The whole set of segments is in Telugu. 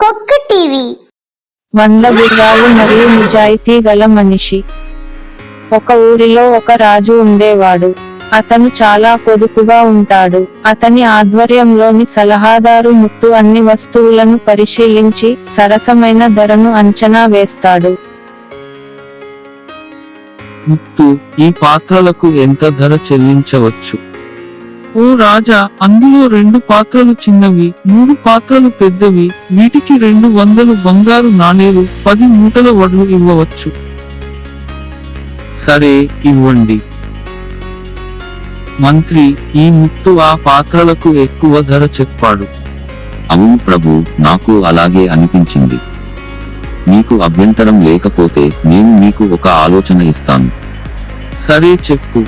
కుక్క టీవీ 100 గుర్రాలు మరియు నిజాయితీ గల మనిషి. ఒక ఊరిలో ఒక రాజు ఉండేవాడు. అతను చాలా పొదుపుగా ఉంటాడు. అతని ఆధ్వర్యంలోని సలహాదారు ముత్తు అన్ని వస్తువులను పరిశీలించి సరసమైన ధరను అంచనా వేస్తాడు. ముత్తు, ఈ పాత్రలకు ఎంత ధర చెల్లించవచ్చు? ఓ రాజా, అందులో 2 పాత్రలు చిన్నవి, 3 పాత్రలు పెద్దవి. వీటికి 200 బంగారు నాణేలు, 10 మూటల వడ్లు ఇవ్వవచ్చు. సరే, ఇవ్వండి. మంత్రి, ఈ ముత్తు ఆ పాత్రలకు ఎక్కువ ధర చెప్పాడు. అవును ప్రభు, నాకు అలాగే అనిపించింది. మీకు అభ్యంతరం లేకపోతే నేను మీకు ఒక ఆలోచన ఇస్తాను. సరే, చెప్పు.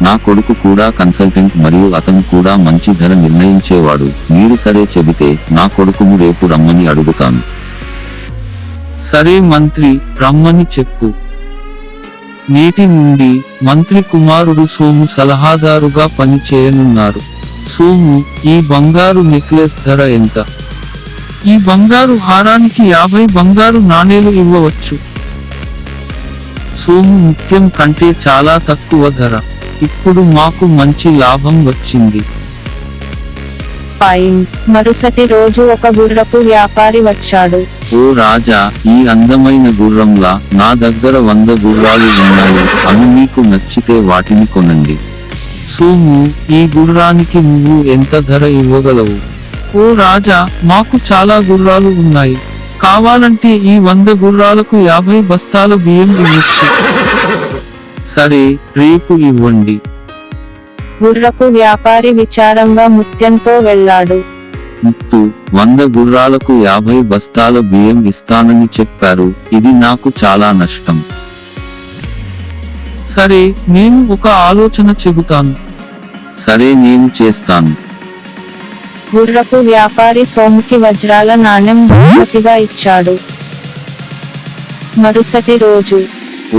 నా కొడుకు కూడా కన్సల్టెంట్ మరియు అతను కూడా మంచి ధర నిర్ణయించేవాడు. మీరు సరే చెబితే నా కొడుకును రేపు రమ్మని అడుగుతాను. సరే మంత్రి, రమ్మని చెప్పు. నేటి నుండి మంత్రి కుమారుడు సోము సలహాదారుగా పని చేయనున్నారు. సోము, ఈ బంగారు నెక్లెస్ ధర ఎంత? ఈ బంగారు హారానికి 50 బంగారు నాణేలు ఇవ్వవచ్చు. సోము, ముత్యం కంటే చాలా తక్కువ ధర. ఇప్పుడు మాకు మంచి లాభం వచ్చింది. మరుసటి రోజు ఒక గుర్రపు వ్యాపారి వచ్చాడు. ఓ రాజా, ఈ అందమైన గుర్రంలా నా దగ్గర 100 గుర్రాలు ఉన్నాయి. అవి మీకు నచ్చితే వాటిని కొనండి. సోము, ఈ గుర్రానికి నువ్వు ఎంత ధర ఇవ్వగలవు? ఓ రాజా, మాకు చాలా గుర్రాలు ఉన్నాయి. కావాలంటే ఈ 100 గుర్రాలకు 50 బస్తాల బియ్యం ఇవ్వచ్చు. సరే, రేపు ఇవ్వండి. గుర్రపు వ్యాపారి విచారంగా ముత్యంతో వెళ్ళాడు. ముత్తు, 100 గుర్రాలకు 50 బస్తాల బియ్యం ఇస్తానని చెప్పారు. ఇది నాకు చాలా నష్టం. సరే, నేను ఒక ఆలోచన చెబుతాను. సరే, నేను చేస్తాను. గుర్రపు వ్యాపారి సోముకి వజ్రాల నాణెం బహుమతిగా ఇచ్చాడు. మరుసటి రోజు,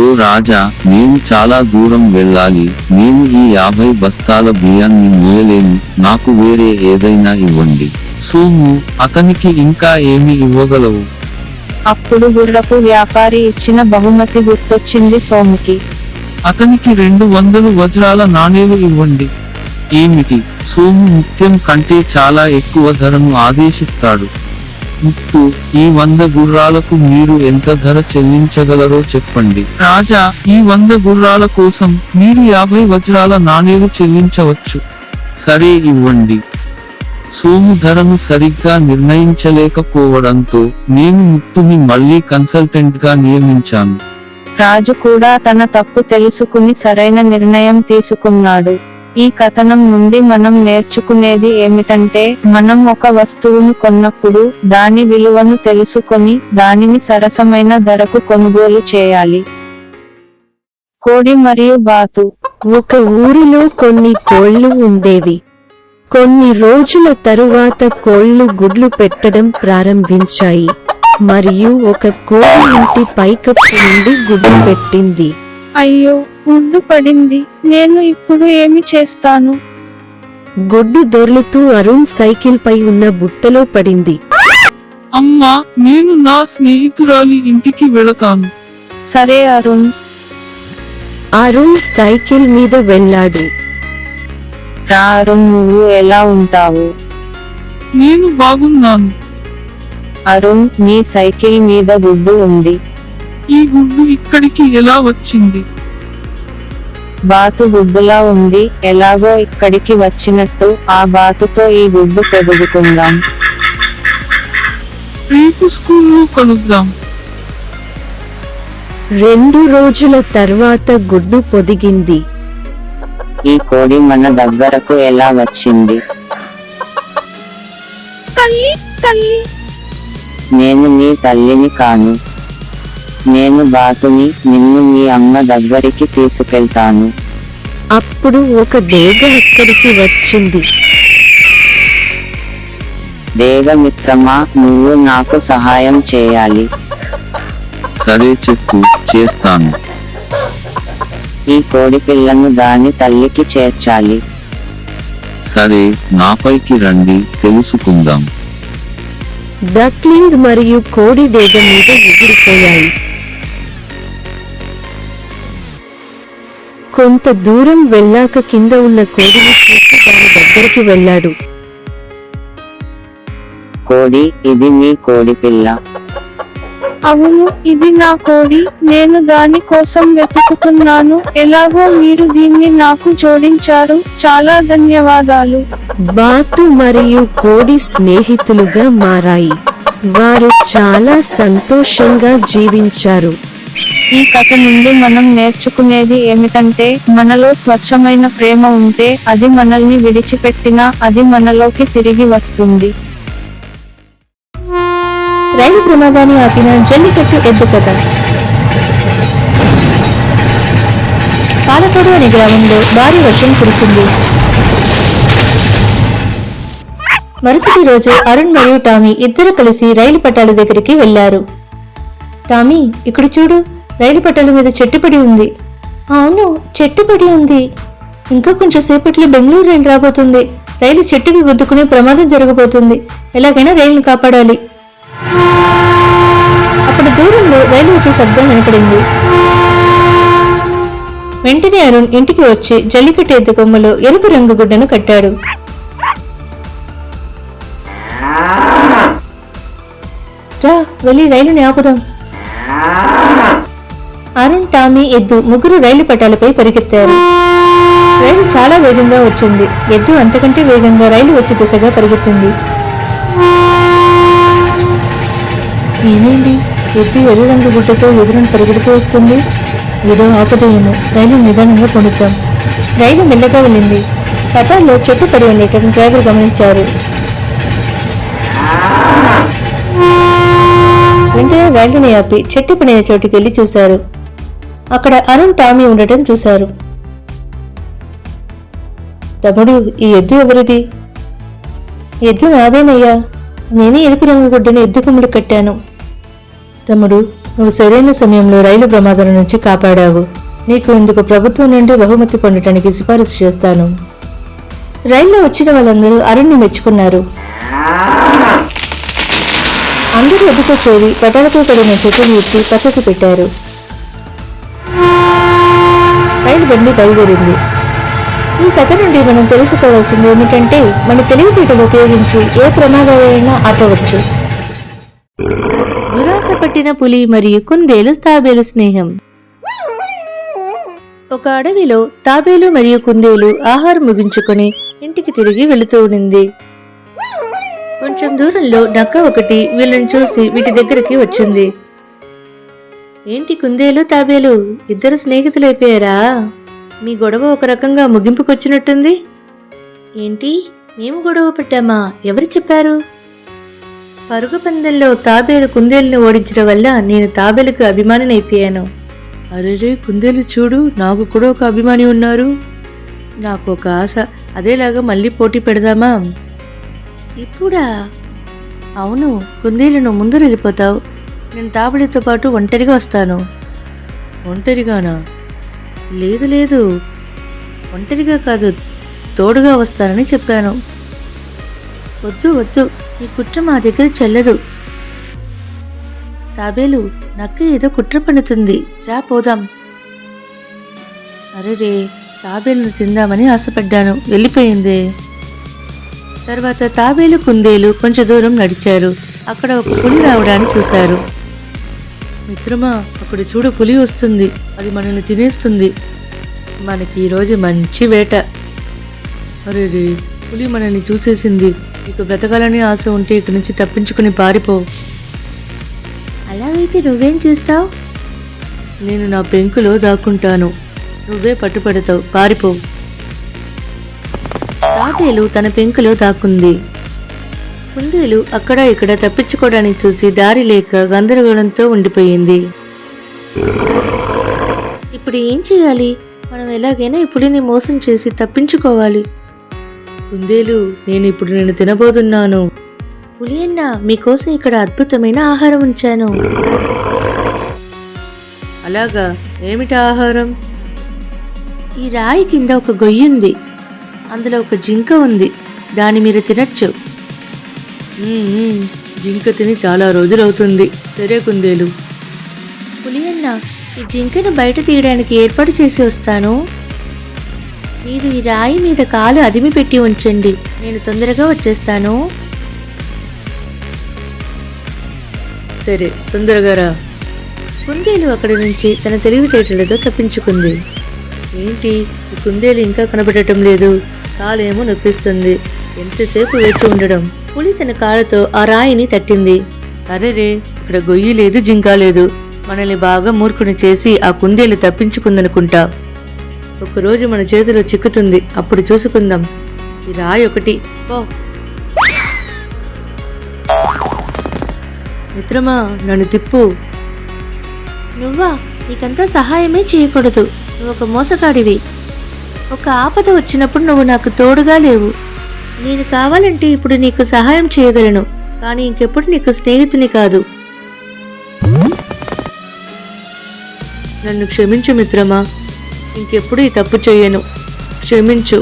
ఓ రాజా, నేను చాలా దూరం వెళ్ళాలి. నేను ఈ 50 బస్తాల బియ్యాన్ని మోయలేను. నాకు వేరే ఏదైనా ఇవ్వండి. సోము, అతనికి ఇంకా ఏమి ఇవ్వగలవు? అప్పుడు గుర్రపు వ్యాపారి ఇచ్చిన బహుమతి గుర్తొచ్చింది సోముకి. అతనికి 200 వజ్రాల నాణేలు ఇవ్వండి. ఏమిటి? సోము ముత్యం కంటే చాలా ఎక్కువ ధరను ఆదేశిస్తాడు. ముత్తు, ఈ 100 గుర్రాలకు మీరు ఎంత ధర చెల్లించగలరో చెప్పండి. రాజా, ఈ 100 గుర్రాల కోసం మీరు 50 వజ్రాల నాణేలు చెల్లించవచ్చు. సరే, ఇవ్వండి. సోము ధరను సరిగ్గా నిర్ణయించలేకపోవడంతో నేను ముత్తుని మళ్ళీ కన్సల్టెంట్ గా నియమించాను. రాజు కూడా తన తప్పు తెలుసుకుని సరైన నిర్ణయం తీసుకున్నాడు. ఈ కథనం నుండి మనం నేర్చుకునేది ఏమిటంటే, మనం ఒక వస్తువును కొన్నప్పుడు దాని విలువను తెలుసుకొని దానిని సరసమైన ధరకు కొనుగోలు చేయాలి. కోడి మరియు బాతు. ఒక ఊరిలో కొన్ని కోళ్లు ఉండేవి. కొన్ని రోజుల తరువాత కోళ్లు గుడ్లు పెట్టడం ప్రారంభించాయి మరియు ఒక కోడి ఇంటి పైకప్పు నుండి గుడ్లు పెట్టింది. అయ్యో, గుడ్డు పడింది. నేను ఇప్పుడు ఏమి చేస్తాను? గుడ్డు దొర్లుతూ అరుణ్ సైకిల్ పై ఉన్న బుట్టలో పడింది. అమ్మా, నేను నా స్నేహితురాలి ఇంటికి వెళతాను. సరే అరుణ్. అరుణ్ సైకిల్ మీద వెళ్ళాడు. రా అరుణ్, నువ్వు ఎలా ఉంటావు? నేను బాగున్నాను. అరుణ్, నీ సైకిల్ మీద గుడ్డు ఉంది. ఈ గుడ్డు ఇక్కడికి ఎలా వచ్చింది? బాతు గుడ్డులా ఉంది. ఎలాగో ఇక్కడికి వచ్చినట్టు ఆ బాతుతో ఈ గుడ్డు పొదుగుకుందాం. రేపు స్కూల్లో కలుద్దాం. 2 రోజుల తర్వాత గుడ్డు పొదిగింది. ఈ కోడి మన దగ్గరకు ఎలా వచ్చింది? తల్లి నేను నీ తల్లిని కాను. నేను బాతుని. నిన్ను మీ అమ్మ దగ్గరికి తీసుకెళ్తాను. అప్పుడు ఒక డేగ అక్కడికి వచ్చింది. డేగ మిత్రమా, నువ్వు నాకు సహాయం చేయాలి. సరే చెప్పు, చేస్తాను. ఈ కోడి పిల్లను దాని తల్లికి చేర్చాలి. సరే, నాపైకి రండి, తెలుసుకుందాం. డక్లింగ్ మరియు కోడి డేగ మీద ఎగిరిపోయాయి. కొంత దూరం వెళ్ళాక కింద ఉన్న కోడిని చూసి దాని దగ్గరికి వెళ్ళాడు. కోడి, ఇది మీ కోడి పిల్ల? అవును, ఇది నా కోడి. నేను దాని కోసం వెతుకుతున్నాను. ఎలాగో మీరు దీన్ని నాకు జోడించారు. చాలా ధన్యవాదాలు. బాతు మరియు కోడి స్నేహితులుగా మారాయి. వారు చాలా సంతోషంగా జీవించారు. ఈ కథ నుండి మనం నేర్చుకునేది ఏమిటంటే, మనలో స్వచ్ఛమైన ప్రేమ ఉంటే అది మనల్ని విడిచిపెట్టినా అది మనలోకి తిరిగి వస్తుంది. రైలు ప్రమాదాన్ని ఆపిన జల్లికట్టు ఎద్దు కథ. పాలకోడు అనే గ్రామంలో భారీ వర్షం కురిసింది. మరుసటి రోజు అరుణ్ మరియు టామీ ఇద్దరు కలిసి రైలు పట్టాల దగ్గరికి వెళ్లారు. టామీ, ఇక్కడ చూడు, రైలు పట్టాల మీద చెట్టు పడి ఉంది. అవును, చెట్టు పడి ఉంది. ఇంకా కొంచెం సేపట్లో బెంగళూరు రైలు రాబోతుంది. రైలు చెట్టుకి గుద్దుకునే ప్రమాదం జరగబోతుంది. ఎలాగైనా రైలును కాపాడాలి. అప్పుడు దూరంలో రైలు వచ్చే శబ్దం వినపడింది. వెంటనే అరుణ్ ఇంటికి వచ్చి జల్లికట్టు ఎద్దు కొమ్మలో ఎరుపు రంగు గుడ్డను కట్టాడు. రా, వెళ్ళి రైలుని ఆపుదాం. అరుణ్, టామీ, ఎద్దు ముగ్గురు రైలు పట్టాలపై పరిగెత్తారు. రైలు చాలా వేగంగా వచ్చింది. ఎద్దు అంతకంటే వేగంగా రైలు వచ్చే దిశగా పరిగెత్తింది. ఏమైంది? ఎద్దు ఎర్ర రంగు గుడ్డతో ఎదురును పరిగెడుతూ వస్తుంది. ఏదో ఆపదేమో. రైలు నిదానంగా పొందుతాం. రైలు మెల్లగా వెళ్ళింది. పటాల్లో చెట్టు పడి ఉండటం డ్రైవర్ గమనించారు. వెంటనే రైలుని ఆపి చెట్టు పడిన చోటుకి వెళ్లి చూశారు. అక్కడ అరుణ్, టామీ ఉండటం చూశారు. తమ్ముడు, ఈ ఎద్దు ఎవరిది? ఎద్దు నాదేనయ్యా. నేనే ఎరుపు రంగు గుడ్డను ఎద్దు కొమ్ములు కట్టాను. తమ్ముడు, నువ్వు సరైన సమయంలో రైలు ప్రమాదం నుంచి కాపాడావు. నీకు ఇందుకు ప్రభుత్వం నుండి బహుమతి పొందటానికి సిఫారసు చేస్తాను. రైల్లో వచ్చిన వాళ్ళందరూ అరుణ్ని మెచ్చుకున్నారు. అందరూ ఎద్దుతో చేరి పటాలతో పడిన చెట్టును ఎత్తి పక్కకు పెట్టారు. రైలు బండి బయలుదేరింది. ఈ కథ నుండి మనం తెలుసుకోవాల్సింది ఏమిటంటే, మన తెలివితేటలు ఉపయోగించి ఏ ప్రమాదాలైనా ఆపవచ్చు. దురాశ పట్టిన పులి మరియు కుందేలు తాబేలు స్నేహం. ఒక అడవిలో తాబేలు మరియు కుందేలు ఆహారం ముగించుకొని ఇంటికి తిరిగి వెళుతూ ఉండింది. కొంచెం దూరంలో నక్క ఒకటి వీళ్ళని చూసి వీటి దగ్గరికి వచ్చింది. ఏంటి కుందేలు, తాబేలు ఇద్దరు స్నేహితులైపోయారా? మీ గొడవ ఒక రకంగా ముగింపుకొచ్చినట్టుంది. ఏంటి, మేము గొడవ పెట్టామా? ఎవరు చెప్పారు? పరుగు పందెంలో తాబేలు కుందేలుని ఓడించడం వల్ల నేను తాబేలుకు అభిమానిని అయిపోయాను. అరెరే కుందేలు చూడు, నాకు కూడా ఒక అభిమాని ఉన్నారు. నాకు ఒక ఆశ, అదేలాగా మళ్ళీ పోటీ పెడదామా? ఇప్పుడా? అవును, కుందేలును ముందు వెళ్ళిపోతావు. నేను తాబేలుతో పాటు ఒంటరిగా వస్తాను. ఒంటరిగానా? లేదు లేదు, ఒంటరిగా కాదు, తోడుగా వస్తానని చెప్పాను. వద్దు వద్దు, ఈ కుట్ర మా దగ్గర చెల్లదు. తాబేలు, నక్క ఏదో కుట్ర పన్నుతుంది, రా పోదాం. అరెరే, తాబేలును తిందామని ఆశపడ్డాను, వెళ్ళిపోయిందే. తర్వాత తాబేలు, కుందేలు కొంచెం దూరం నడిచారు. అక్కడ ఒక పులి రావడాన్ని చూశారు. మిత్రమా, అక్కడ చూడు, పులి వస్తుంది. అది మనల్ని తినేస్తుంది. మనకి ఈరోజు మంచి వేట. అరేరే, పులి మనల్ని చూసేసింది. నీకు బ్రతకాలని ఆశ ఉంటే ఇక్కడి నుంచి తప్పించుకుని పారిపో. అలాగైతే నువ్వేం చేస్తావు? నేను నా పెంకులో దాక్కుంటాను. నువ్వే పట్టుపడతావు, పారిపో. తాబేలు తన పెంకులో దాక్కుంది. కుందేలు అక్కడ ఇక్కడ తప్పించుకోవడానికి చూసి దారి లేక గందరగోళంతో ఉండిపోయింది. ఇప్పుడు ఏం చేయాలి? మనం ఎలాగైనా ఈ పులిని మోసం చేసి తప్పించుకోవాలి. కుందేలు, నేను ఇప్పుడు నిన్ను తినబోతున్నాను. పులి అన్నా, మీకోసం ఇక్కడ అద్భుతమైన ఆహారం ఉంచాను. అలాగా, ఏమిటి ఆహారం? ఈ రాయి కింద ఒక గొయ్యుంది. అందులో ఒక జింక ఉంది, దాన్ని మీరు తినచ్చు. జింక తిని చాలా రోజులవుతుంది. సరే కుందేలు. పులి అన్న, ఈ జింకను బయట తీయడానికి ఏర్పాటు చేసి వస్తాను. మీరు ఈ రాయి మీద కాలు అదిమి పెట్టి ఉంచండి, నేను తొందరగా వచ్చేస్తాను. సరే, తొందరగా రా. కుందేలు అక్కడి నుంచి తన తెలివితేటలతో తప్పించుకుంది. ఏంటి, ఈ కుందేలు ఇంకా కనబడటం లేదు, కాలేమో నొప్పిస్తుంది. ఎంతసేపు వేచి ఉండడం. పులి తన కాళ్ళతో ఆ రాయిని తట్టింది. అరెరే, ఇక్కడ గొయ్యి లేదు, జింక లేదు. మనల్ని బాగా మూర్ఖుని చేసి ఆ కుందేలు తప్పించుకుందనుకుంటా. ఒకరోజు మన చేతిలో చిక్కుతుంది, అప్పుడు చూసుకుందాం. ఈ రాయి ఒకటి పో. మిత్రమా, నన్ను తిప్పు. నువ్వా? నీకంతా సహాయమే చేయకూడదు, నువ్వు ఒక మోసగాడివి. ఒక ఆపద వచ్చినప్పుడు నువ్వు నాకు తోడుగా లేవు. నేను కావాలంటే ఇప్పుడు నీకు సహాయం చేయగలను, కానీ ఇంకెప్పుడు నీకు స్నేహితుని కాదు. నన్ను క్షమించు మిత్రమా, ఇంకెప్పుడు ఈ తప్పు చేయను, క్షమించు.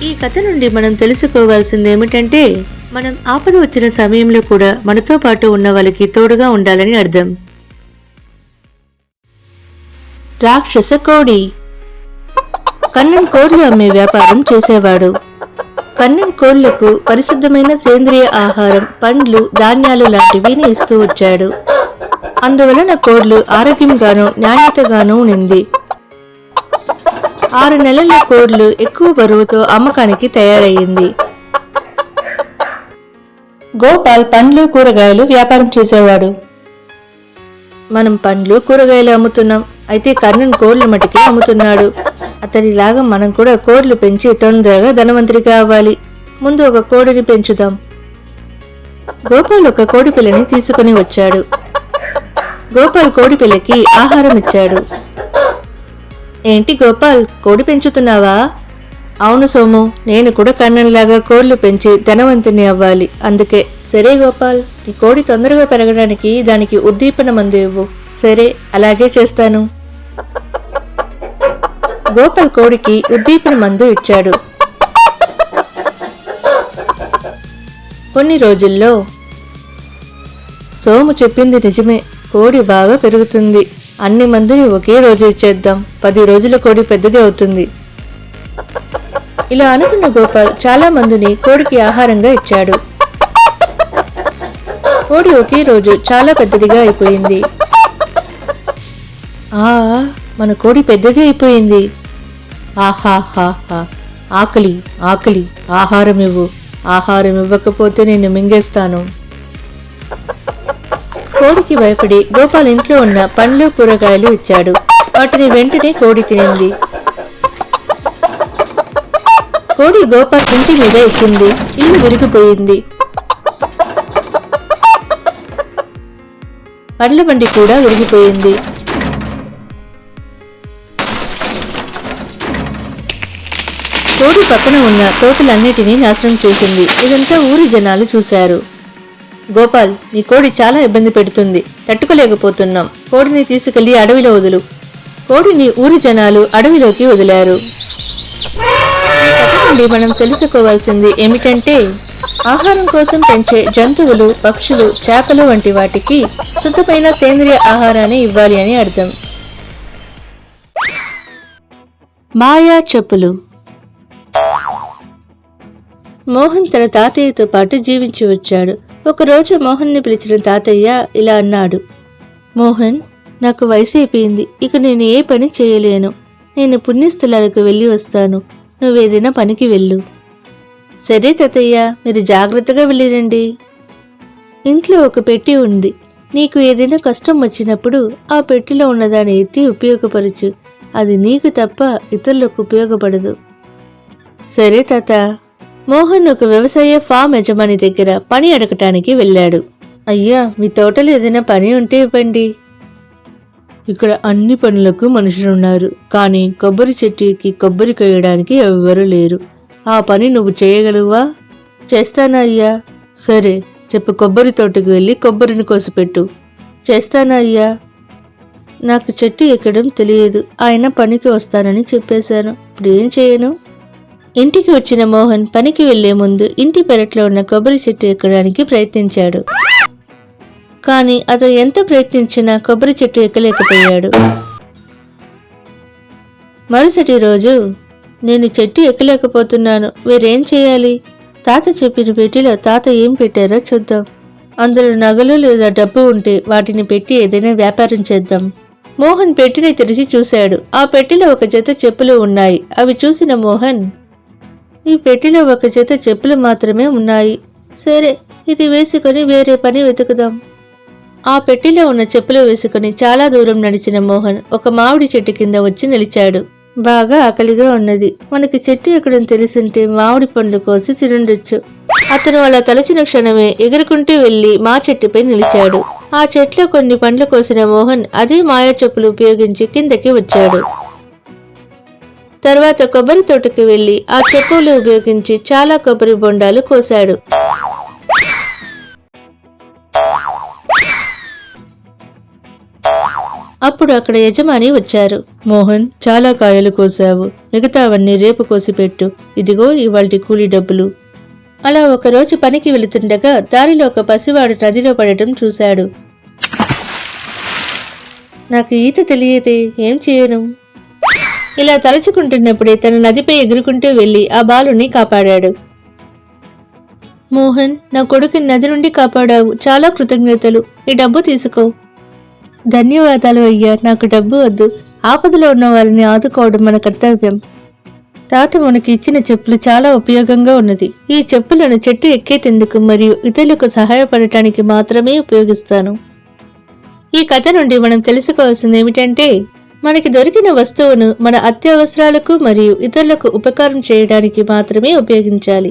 ఈ కథ నుండి మనం తెలుసుకోవాల్సింది ఏమిటంటే, మనం ఆపద వచ్చిన సమయంలో కూడా మనతో పాటు ఉన్న వాళ్ళకి తోడుగా ఉండాలని అర్థం. రాక్షస కోడి. కన్నన్ కోళ్లు అమ్మే వ్యాపారం చేసేవాడు. కన్నన్ కోళ్లకు పరిశుద్ధమైన సేంద్రియ ఆహారం, పండ్లు, ధాన్యాలు లాంటివి ఇస్తూ వచ్చాడు. అందువలన కోళ్లు ఆరోగ్యంగానూ నాణ్యతగానూ ఉంది. 6 నెలల కోళ్లు ఎక్కువ బరువుతో అమ్మకానికి తయారయ్యింది. గోపాల్ పండ్లు, కూరగాయలు వ్యాపారం చేసేవాడు. మనం పండ్లు, కూరగాయలు అమ్ముతున్నాం, అయితే కర్ణన్ కోళ్ల మటుకే అమ్ముతున్నాడు. అతనిలాగా మనం కూడా కోళ్లు పెంచి తొందరగా ధనవంతుడిగా అవ్వాలి. ముందు ఒక కోడిని పెంచుదాం. గోపాల్ ఒక కోడి పిల్లని తీసుకుని వచ్చాడు. గోపాల్ కోడి పిల్లకి ఆహారం ఇచ్చాడు. ఏంటి గోపాల్, కోడి పెంచుతున్నావా? అవును సోము, నేను కూడా కన్నన్లాగా కోళ్లు పెంచి ధనవంతుని అవ్వాలి, అందుకే. సరే గోపాల్, నీ కోడి తొందరగా పెరగడానికి దానికి ఉద్దీపన మందు ఇవ్వు. సరే, అలాగే చేస్తాను. గోపాల్ కోడికి ఉద్దీపన మందు ఇచ్చాడు. కొన్ని రోజుల్లో సోము చెప్పింది నిజమే, కోడి బాగా పెరుగుతుంది. అన్ని మందుని ఒకే రోజు ఇచ్చేద్దాం, 10 రోజుల కోడి పెద్దది అవుతుంది. ఇలా అనుకున్న గోపాల్ చాలా మందిని కోడికి ఆహారంగా ఇచ్చాడు. కోడి ఒకే రోజు చాలా పెద్దదిగా అయిపోయింది. మన కోడి పెద్దది అయిపోయింది. ఆహాహాహా, ఆకలి ఆకలి, ఆహారం ఇవ్వు. ఆహారం ఇవ్వకపోతే నేను మింగేస్తాను. కోడికి భయపడి గోపాల్ ఇంట్లో ఉన్న పండ్లు, కూరగాయలు ఇచ్చాడు. వాటిని వెంటనే కోడి తినింది. కోడి గోపాల్ ఇంటి మీద ఎక్కింది. ఇల్లు విరిగిపోయింది. పండ్ల బండి కూడా విరిగిపోయింది. కోడి పక్కన ఉన్న తోటలన్నిటినీ నాశనం చేసింది. ఇదంతా ఊరి జనాలు చూశారు. గోపాల్, నీ కోడి చాలా ఇబ్బంది పెడుతుంది, తట్టుకోలేకపోతున్నాం. కోడిని తీసుకెళ్లి అడవిలో వదులు. కోడిని ఊరి జనాలు అడవిలోకి వదిలారు. ఈ కథ నుండి మనం తెలుసుకోవాల్సింది ఏమిటంటే, ఆహారం కోసం పెంచే జంతువులు, పక్షులు, చేపలు వంటి వాటికి శుద్ధమైన సేంద్రియ ఆహారాన్ని ఇవ్వాలి అని అర్థం. మాయా చెప్పులు. మోహన్ తన తాతయ్యతో పాటు జీవించి వచ్చాడు. ఒకరోజు మోహన్ని పిలిచిన తాతయ్య ఇలా అన్నాడు. మోహన్, నాకు వయసు అయిపోయింది, ఇక నేను ఏ పని చేయలేను. నేను పుణ్యస్థలాలకు వెళ్ళి వస్తాను, నువ్వేదైనా పనికి వెళ్ళు. సరే తాతయ్య, మీరు జాగ్రత్తగా వెళ్ళిరండి. ఇంట్లో ఒక పెట్టి ఉంది. నీకు ఏదైనా కష్టం వచ్చినప్పుడు ఆ పెట్టిలో ఉన్నదాన్ని ఎత్తి ఉపయోగపరచు. అది నీకు తప్ప ఇతరులకు ఉపయోగపడదు. సరే తాత. మోహన్ ఒక వ్యవసాయ ఫామ్ యజమాని దగ్గర పని అడగటానికి వెళ్ళాడు. అయ్యా, మీ తోటలో ఏదైనా పని ఉంటే ఇవ్వండి. ఇక్కడ అన్ని పనులకు మనుషులున్నారు, కానీ కొబ్బరి చెట్టుకి కొబ్బరి కొయ్యడానికి ఎవ్వరూ లేరు. ఆ పని నువ్వు చేయగలవా? చేస్తానా అయ్యా. సరే, రేపు కొబ్బరి తోటకు వెళ్ళి కొబ్బరిని కోసిపెట్టు. చేస్తానా అయ్యా. నాకు చెట్టు ఎక్కడం తెలియదు. ఆయన పనికి వస్తానని చెప్పేశాను. ఇప్పుడు ఏం చేయను? ఇంటికి వచ్చిన మోహన్ పనికి వెళ్లే ముందు ఇంటి పెరట్లో ఉన్న కొబ్బరి చెట్టు ఎక్కడానికి ప్రయత్నించాడు. కానీ అతను ఎంత ప్రయత్నించినా కొబ్బరి చెట్టు ఎక్కలేకపోయాడు. మరుసటి రోజు, నేను చెట్టు ఎక్కలేకపోతున్నాను, వేరేం చేయాలి? తాత చెప్పిన పెట్టిలో తాత ఏం పెట్టారో చూద్దాం. అందులో నగలు లేదా డబ్బు ఉంటే వాటిని పెట్టి ఏదైనా వ్యాపారం చేద్దాం. మోహన్ పెట్టిని తెరిచి చూశాడు. ఆ పెట్టెలో ఒక జత చెప్పులు ఉన్నాయి. అవి చూసిన మోహన్, ఈ పెట్టెలో ఒక జత చెప్పులు మాత్రమే ఉన్నాయి. సరే, ఇది వేసుకుని వేరే పని వెతుకుదాం. ఆ పెట్టెలో ఉన్న చెప్పులు వేసుకుని చాలా దూరం నడిచిన మోహన్ ఒక మామిడి చెట్టు కింద వచ్చి నిలిచాడు. బాగా ఆకలిగా ఉన్నది. మనకి చెట్టు ఎక్కడం తెలిసింటే మామిడి పండ్లు కోసి తినుండొచ్చు. అతను అలా తలచిన క్షణమే ఎగురుకుంటూ వెళ్లి మా చెట్టుపై నిలిచాడు. ఆ చెట్లో కొన్ని పండ్లు కోసిన మోహన్ అదే మాయా చెప్పులు ఉపయోగించి కిందకి వచ్చాడు. తర్వాత కొబ్బరి తోటకి వెళ్లి ఆ చెప్పులు ఉపయోగించి చాలా కొబ్బరి బొండాలు కోశాడు. అప్పుడు అక్కడ యజమాని వచ్చారు. మోహన్, చాలా కాయలు కోసావు, మిగతావన్నీ రేపు కోసి పెట్టు. ఇదిగో ఇవాల్టి కూలీ డబ్బులు. అలా ఒకరోజు పనికి వెళుతుండగా దారిలో ఒక పసివాడు నదిలో పడటం చూశాడు. నాకు ఈత తెలియదే, ఏం చేయను? ఇలా తలుచుకుంటున్నప్పుడే తన నదిపై ఎగురుకుంటూ వెళ్లి ఆ బాలుని కాపాడాడు. మోహన్, నా కొడుకుని నది నుండి కాపాడావు, చాలా కృతజ్ఞతలు. ఈ డబ్బు తీసుకో. ధన్యవాదాలు అయ్యా, నాకు డబ్బు వద్దు. ఆపదలో ఉన్న వారిని ఆదుకోవడం మన కర్తవ్యం. తాత మనకి ఇచ్చిన చెప్పులు చాలా ఉపయోగంగా ఉన్నది. ఈ చెప్పులను చెట్టు ఎక్కేటందుకు మరియు ఇతరులకు సహాయపడటానికి మాత్రమే ఉపయోగిస్తాను. ఈ కథ నుండి మనం తెలుసుకోవాల్సింది ఏమిటంటే, మనకి దొరికిన వస్తువును మన అత్యవసరాలకు మరియు ఇతరులకు ఉపకారం చేయడానికి మాత్రమే ఉపయోగించాలి.